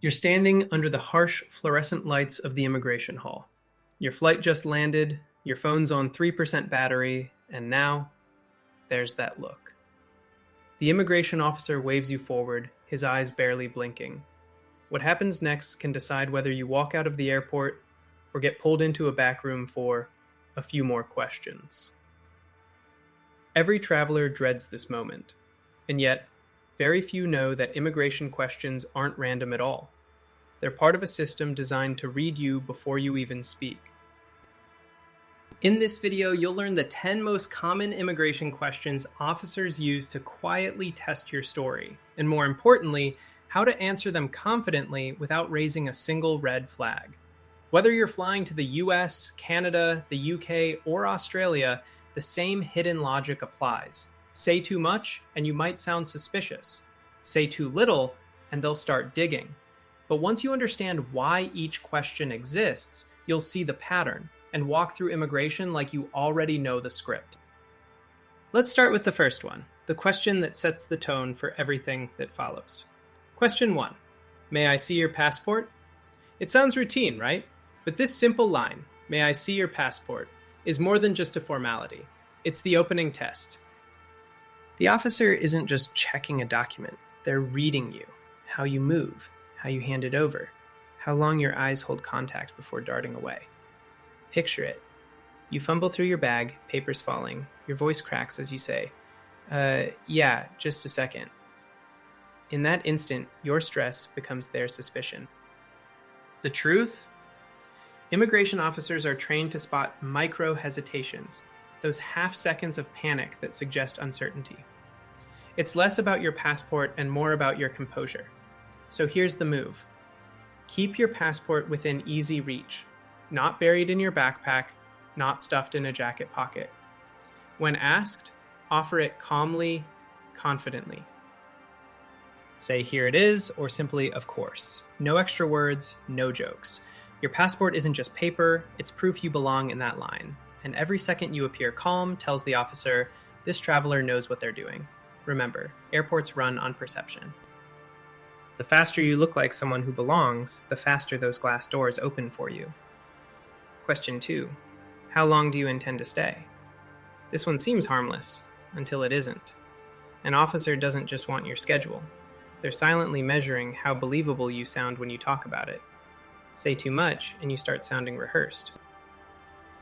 You're standing under the harsh fluorescent lights of the immigration hall. Your flight just landed, your phone's on 3% battery, and now, there's that look. The immigration officer waves you forward, his eyes barely blinking. What happens next can decide whether you walk out of the airport or get pulled into a back room for a few more questions. Every traveler dreads this moment, and yet, very few know that immigration questions aren't random at all. They're part of a system designed to read you before you even speak. In this video, you'll learn the 10 most common immigration questions officers use to quietly test your story, and more importantly, how to answer them confidently without raising a single red flag. Whether you're flying to the US, Canada, the UK, or Australia, the same hidden logic applies. Say too much, and you might sound suspicious. Say too little, and they'll start digging. But once you understand why each question exists, you'll see the pattern and walk through immigration like you already know the script. Let's start with the first one, the question that sets the tone for everything that follows. Question 1. May I see your passport? It sounds routine, right? But this simple line, may I see your passport, is more than just a formality. It's the opening test. The officer isn't just checking a document, they're reading you, how you move, how you hand it over, how long your eyes hold contact before darting away. Picture it. You fumble through your bag, papers falling, your voice cracks as you say, yeah, just a second. In that instant, your stress becomes their suspicion. The truth? Immigration officers are trained to spot micro-hesitations, those half seconds of panic that suggest uncertainty. It's less about your passport and more about your composure. So here's the move. Keep your passport within easy reach, not buried in your backpack, not stuffed in a jacket pocket. When asked, offer it calmly, confidently. Say, here it is, or simply, of course. No extra words, no jokes. Your passport isn't just paper, it's proof you belong in that line. And every second you appear calm tells the officer, this traveler knows what they're doing. Remember, airports run on perception. The faster you look like someone who belongs, the faster those glass doors open for you. Question 2. How long do you intend to stay? This one seems harmless, until it isn't. An officer doesn't just want your schedule. They're silently measuring how believable you sound when you talk about it. Say too much, and you start sounding rehearsed.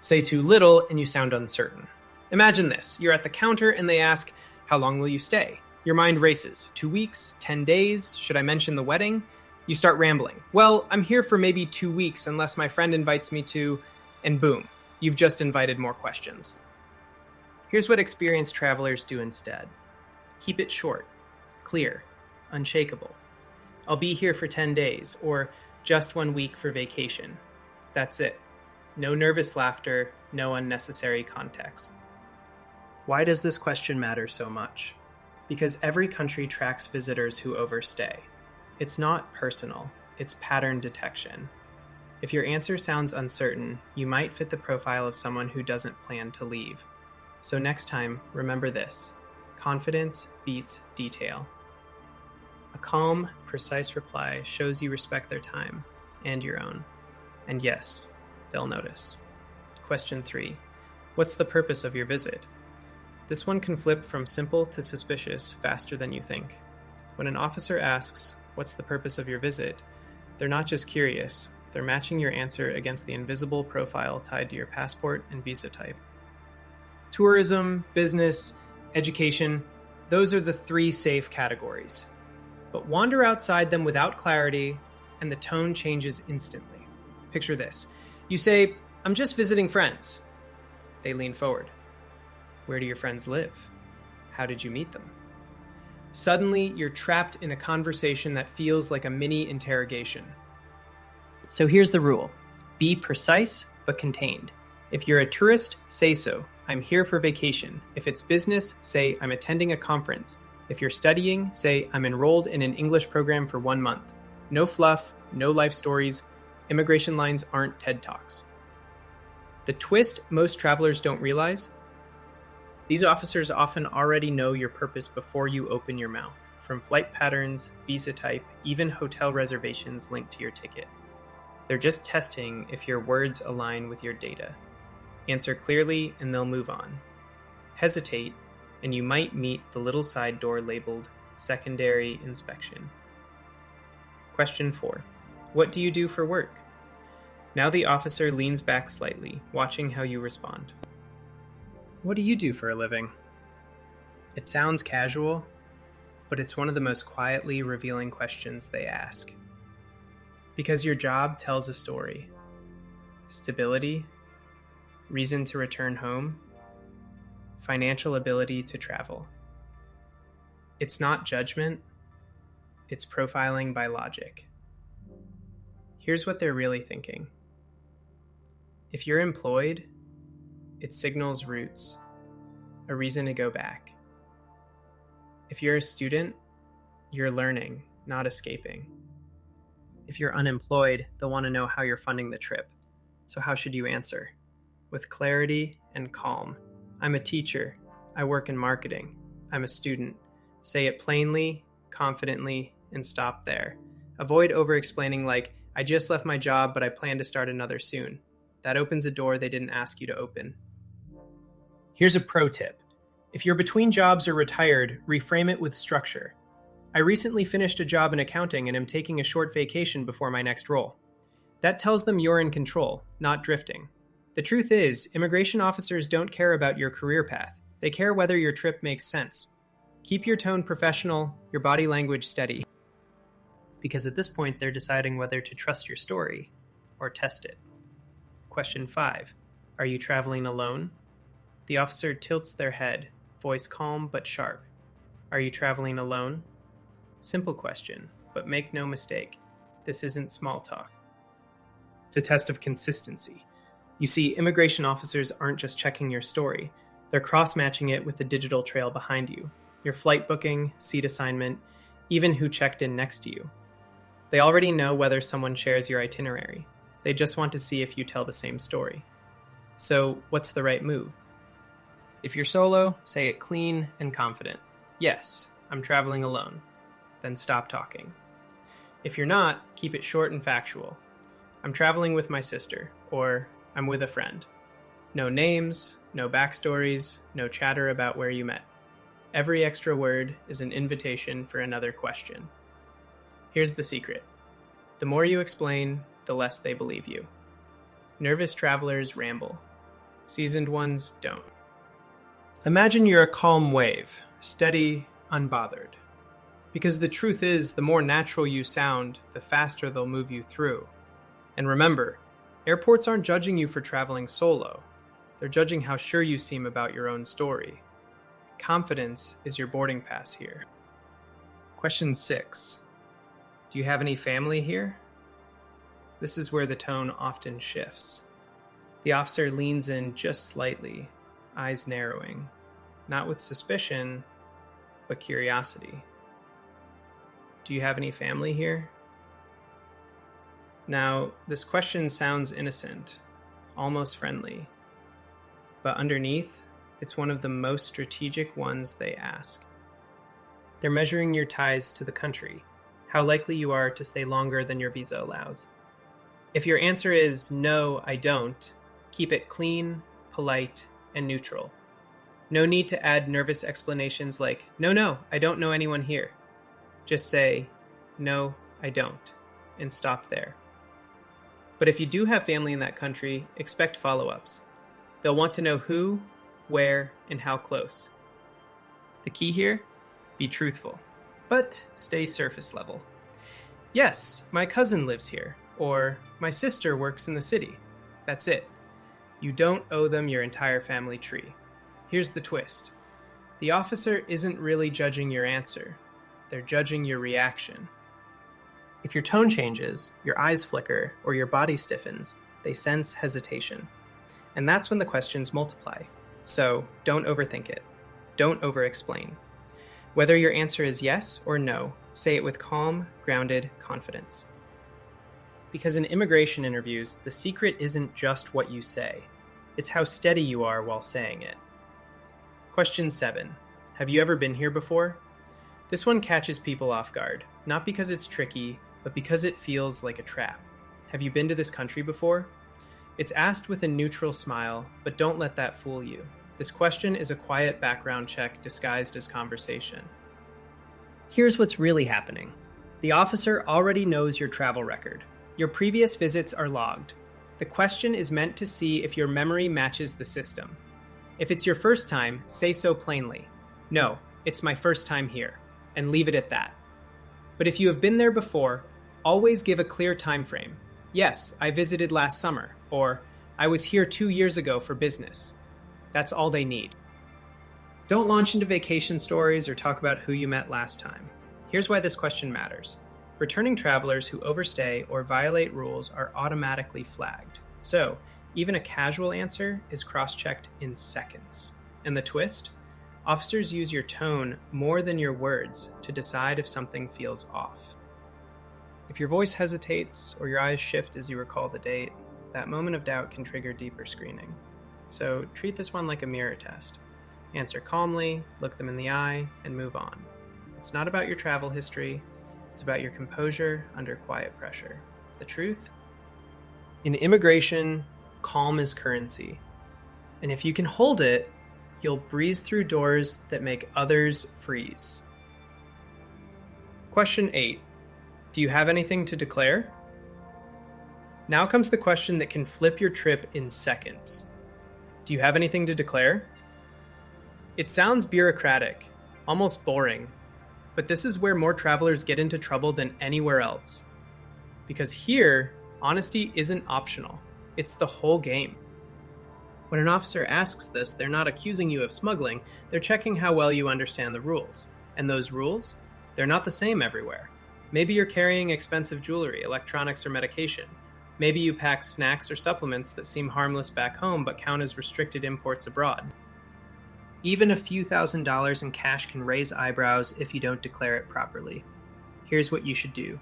Say too little, and you sound uncertain. Imagine this. You're at the counter, and they ask, how long will you stay? Your mind races. 2 weeks? 10 days? Should I mention the wedding? You start rambling. Well, I'm here for maybe 2 weeks unless my friend invites me to... And boom, you've just invited more questions. Here's what experienced travelers do instead. Keep it short, clear, unshakable. I'll be here for 10 days, or just 1 week for vacation. That's it. No nervous laughter, no unnecessary context. Why does this question matter so much? Because every country tracks visitors who overstay. It's not personal, it's pattern detection. If your answer sounds uncertain, you might fit the profile of someone who doesn't plan to leave. So next time, remember this. Confidence beats detail. A calm, precise reply shows you respect their time, and your own. And yes, they'll notice. Question 3. What's the purpose of your visit? This one can flip from simple to suspicious faster than you think. When an officer asks, what's the purpose of your visit? They're not just curious, they're matching your answer against the invisible profile tied to your passport and visa type. Tourism, business, education, those are the 3 safe categories. But wander outside them without clarity, and the tone changes instantly. Picture this. You say, I'm just visiting friends. They lean forward. Where do your friends live? How did you meet them? Suddenly, you're trapped in a conversation that feels like a mini interrogation. So here's the rule. Be precise, but contained. If you're a tourist, say so. I'm here for vacation. If it's business, say I'm attending a conference. If you're studying, say I'm enrolled in an English program for 1 month. No fluff, no life stories. Immigration lines aren't TED Talks. The twist most travelers don't realize: These officers often already know your purpose before you open your mouth, from flight patterns, visa type, even hotel reservations linked to your ticket. They're just testing if your words align with your data. Answer clearly and they'll move on. Hesitate, and you might meet the little side door labeled Secondary Inspection. Question 4. What do you do for work? Now the officer leans back slightly, watching how you respond. What do you do for a living? It sounds casual, but it's one of the most quietly revealing questions they ask. Because your job tells a story. Stability, reason to return home, financial ability to travel. It's not judgment, it's profiling by logic. Here's what they're really thinking. If you're employed, it signals roots, a reason to go back. If you're a student, you're learning, not escaping. If you're unemployed, they'll want to know how you're funding the trip. So how should you answer? With clarity and calm. I'm a teacher. I work in marketing. I'm a student. Say it plainly, confidently, and stop there. Avoid over-explaining like, I just left my job, but I plan to start another soon. That opens a door they didn't ask you to open. Here's a pro tip. If you're between jobs or retired, reframe it with structure. I recently finished a job in accounting and am taking a short vacation before my next role. That tells them you're in control, not drifting. The truth is, immigration officers don't care about your career path. They care whether your trip makes sense. Keep your tone professional, your body language steady. Because at this point, they're deciding whether to trust your story or test it. Question 5. Are you traveling alone? The officer tilts their head, voice calm but sharp. Are you traveling alone? Simple question, but make no mistake, this isn't small talk. It's a test of consistency. You see, immigration officers aren't just checking your story, they're cross-matching it with the digital trail behind you, your flight booking, seat assignment, even who checked in next to you. They already know whether someone shares your itinerary. They just want to see if you tell the same story. So, what's the right move? If you're solo, say it clean and confident. Yes, I'm traveling alone. Then stop talking. If you're not, keep it short and factual. I'm traveling with my sister, or I'm with a friend. No names, no backstories, no chatter about where you met. Every extra word is an invitation for another question. Here's the secret. The more you explain, the less they believe you. Nervous travelers ramble. Seasoned ones don't. Imagine you're a calm wave, steady, unbothered. Because the truth is, the more natural you sound, the faster they'll move you through. And remember, airports aren't judging you for traveling solo. They're judging how sure you seem about your own story. Confidence is your boarding pass here. Question 6. Do you have any family here? This is where the tone often shifts. The officer leans in just slightly, eyes narrowing, not with suspicion, but curiosity. Do you have any family here? Now, this question sounds innocent, almost friendly, but underneath, it's one of the most strategic ones they ask. They're measuring your ties to the country, how likely you are to stay longer than your visa allows. If your answer is, no, I don't, keep it clean, polite, and neutral. No need to add nervous explanations like, no, I don't know anyone here. Just say, no, I don't, and stop there. But if you do have family in that country, expect follow-ups. They'll want to know who, where, and how close. The key here? Be truthful, but stay surface level. Yes, my cousin lives here, or my sister works in the city. That's it. You don't owe them your entire family tree. Here's the twist. The officer isn't really judging your answer. They're judging your reaction. If your tone changes, your eyes flicker, or your body stiffens, they sense hesitation. And that's when the questions multiply. So don't overthink it. Don't over-explain. Whether your answer is yes or no, say it with calm, grounded confidence. Because in immigration interviews, the secret isn't just what you say. It's how steady you are while saying it. Question 7. Have you ever been here before? This one catches people off guard, not because it's tricky, but because it feels like a trap. Have you been to this country before? It's asked with a neutral smile, but don't let that fool you. This question is a quiet background check disguised as conversation. Here's what's really happening. The officer already knows your travel record. Your previous visits are logged. The question is meant to see if your memory matches the system. If it's your first time, say so plainly. No, it's my first time here, and leave it at that. But if you have been there before, always give a clear time frame. Yes, I visited last summer, or I was here 2 years ago for business. That's all they need. Don't launch into vacation stories or talk about who you met last time. Here's why this question matters. Returning travelers who overstay or violate rules are automatically flagged. So, even a casual answer is cross-checked in seconds. And the twist? Officers use your tone more than your words to decide if something feels off. If your voice hesitates or your eyes shift as you recall the date, that moment of doubt can trigger deeper screening. So treat this one like a mirror test. Answer calmly, look them in the eye, and move on. It's not about your travel history, it's about your composure under quiet pressure. The truth? In immigration, calm is currency. And if you can hold it, you'll breeze through doors that make others freeze. Question 8. Do you have anything to declare? Now comes the question that can flip your trip in seconds. Do you have anything to declare? It sounds bureaucratic, almost boring, but this is where more travelers get into trouble than anywhere else. Because here, honesty isn't optional. It's the whole game. When an officer asks this, they're not accusing you of smuggling, they're checking how well you understand the rules. And those rules? They're not the same everywhere. Maybe you're carrying expensive jewelry, electronics, or medication. Maybe you pack snacks or supplements that seem harmless back home but count as restricted imports abroad. Even a few $1,000s in cash can raise eyebrows if you don't declare it properly. Here's what you should do.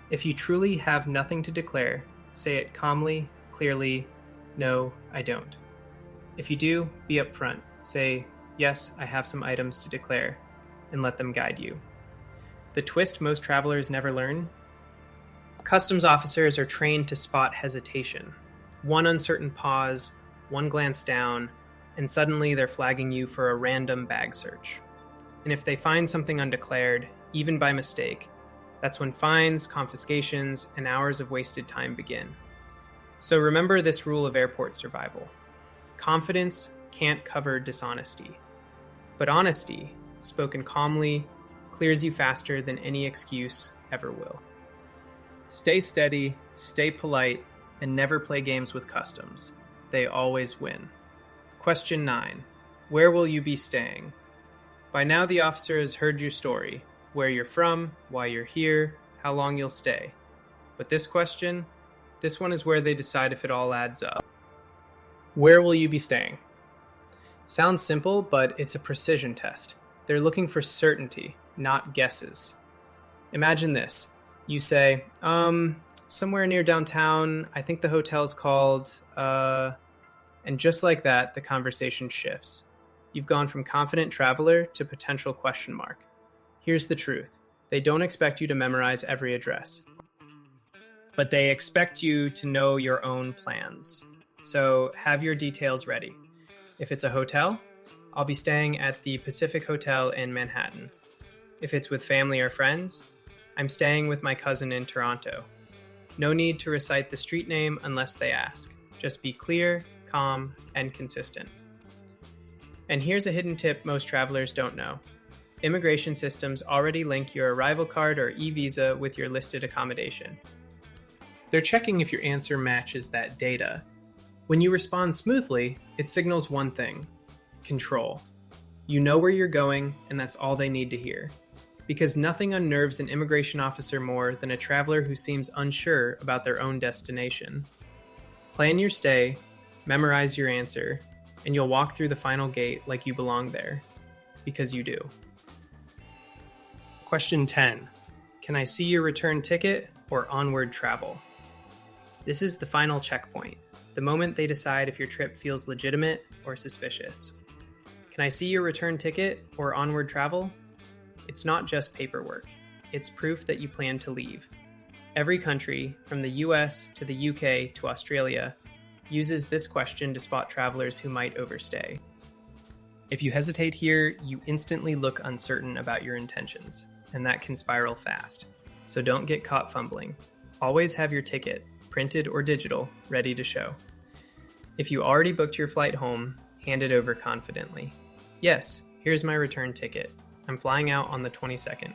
If you truly have nothing to declare, say it calmly, clearly, no, I don't. If you do, be upfront. Say, yes, I have some items to declare, and let them guide you. The twist most travelers never learn? Customs officers are trained to spot hesitation. One uncertain pause, one glance down, and suddenly they're flagging you for a random bag search. And if they find something undeclared, even by mistake, that's when fines, confiscations, and hours of wasted time begin. So remember this rule of airport survival. Confidence can't cover dishonesty. But honesty, spoken calmly, clears you faster than any excuse ever will. Stay steady, stay polite, and never play games with customs. They always win. Question 9. Where will you be staying? By now the officer has heard your story, where you're from, why you're here, how long you'll stay. But this question, this one is where they decide if it all adds up. Where will you be staying? Sounds simple, but it's a precision test. They're looking for certainty, not guesses. Imagine this. You say, somewhere near downtown, I think the hotel's called, and just like that, the conversation shifts. You've gone from confident traveler to potential question mark. Here's the truth. They don't expect you to memorize every address, but they expect you to know your own plans. So have your details ready. If it's a hotel, I'll be staying at the Pacific Hotel in Manhattan. If it's with family or friends, I'm staying with my cousin in Toronto. No need to recite the street name unless they ask. Just be clear, calm, and consistent. And here's a hidden tip most travelers don't know. Immigration systems already link your arrival card or e-visa with your listed accommodation. They're checking if your answer matches that data. When you respond smoothly, it signals one thing: control. You know where you're going, and that's all they need to hear. Because nothing unnerves an immigration officer more than a traveler who seems unsure about their own destination. Plan your stay, memorize your answer, and you'll walk through the final gate like you belong there. Because you do. Question 10. Can I see your return ticket or onward travel? This is the final checkpoint, the moment they decide if your trip feels legitimate or suspicious. Can I see your return ticket or onward travel? It's not just paperwork. It's proof that you plan to leave. Every country, from the US to the UK to Australia, uses this question to spot travelers who might overstay. If you hesitate here, you instantly look uncertain about your intentions, and that can spiral fast. So don't get caught fumbling. Always have your ticket, printed or digital, ready to show. If you already booked your flight home, hand it over confidently. Yes, here's my return ticket. I'm flying out on the 22nd.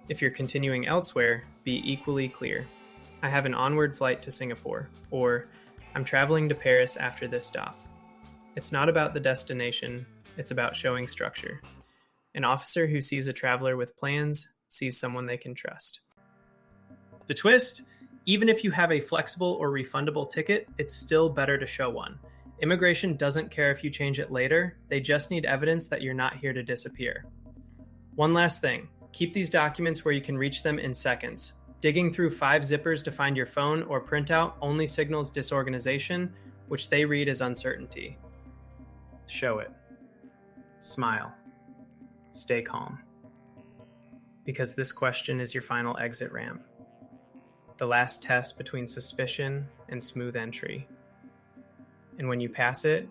If you're continuing elsewhere, be equally clear. I have an onward flight to Singapore, or I'm traveling to Paris after this stop. It's not about the destination, it's about showing structure. An officer who sees a traveler with plans sees someone they can trust. The twist? Even if you have a flexible or refundable ticket, it's still better to show one. Immigration doesn't care if you change it later, they just need evidence that you're not here to disappear. One last thing, keep these documents where you can reach them in seconds. Digging through 5 zippers to find your phone or printout only signals disorganization, which they read as uncertainty. Show it. Smile. Stay calm. Because this question is your final exit ramp. The last test between suspicion and smooth entry. And when you pass it,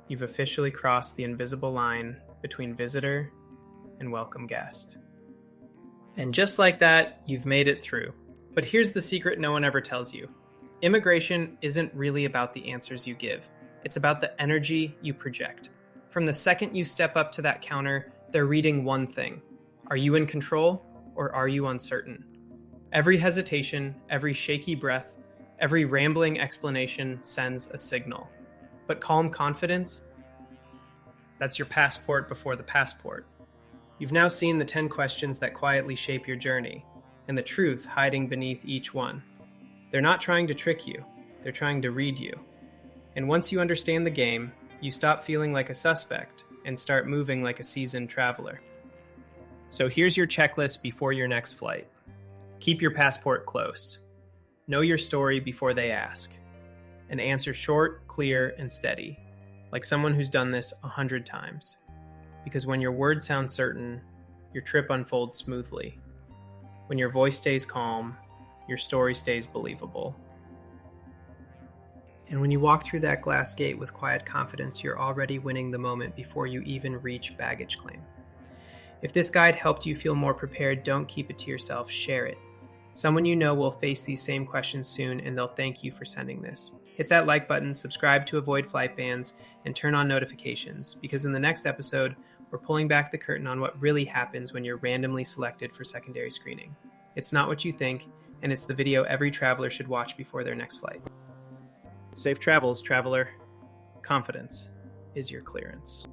you've officially crossed the invisible line between visitor and welcome guest. And just like that, you've made it through. But here's the secret no one ever tells you. Immigration isn't really about the answers you give. It's about the energy you project. From the second you step up to that counter, they're reading one thing. Are you in control or are you uncertain? Every hesitation, every shaky breath, every rambling explanation sends a signal. But calm confidence, that's your passport before the passport. You've now seen the 10 questions that quietly shape your journey, and the truth hiding beneath each one. They're not trying to trick you, they're trying to read you. And once you understand the game, you stop feeling like a suspect and start moving like a seasoned traveler. So here's your checklist before your next flight. Keep your passport close. Know your story before they ask. And answer short, clear, and steady, like someone who's done this 100 times. Because when your words sound certain, your trip unfolds smoothly. When your voice stays calm, your story stays believable. And when you walk through that glass gate with quiet confidence, you're already winning the moment before you even reach baggage claim. If this guide helped you feel more prepared, don't keep it to yourself, share it. Someone you know will face these same questions soon, and they'll thank you for sending this. Hit that like button, subscribe to avoid flight bans, and turn on notifications, because in the next episode, we're pulling back the curtain on what really happens when you're randomly selected for secondary screening. It's not what you think, and it's the video every traveler should watch before their next flight. Safe travels, traveler. Confidence is your clearance.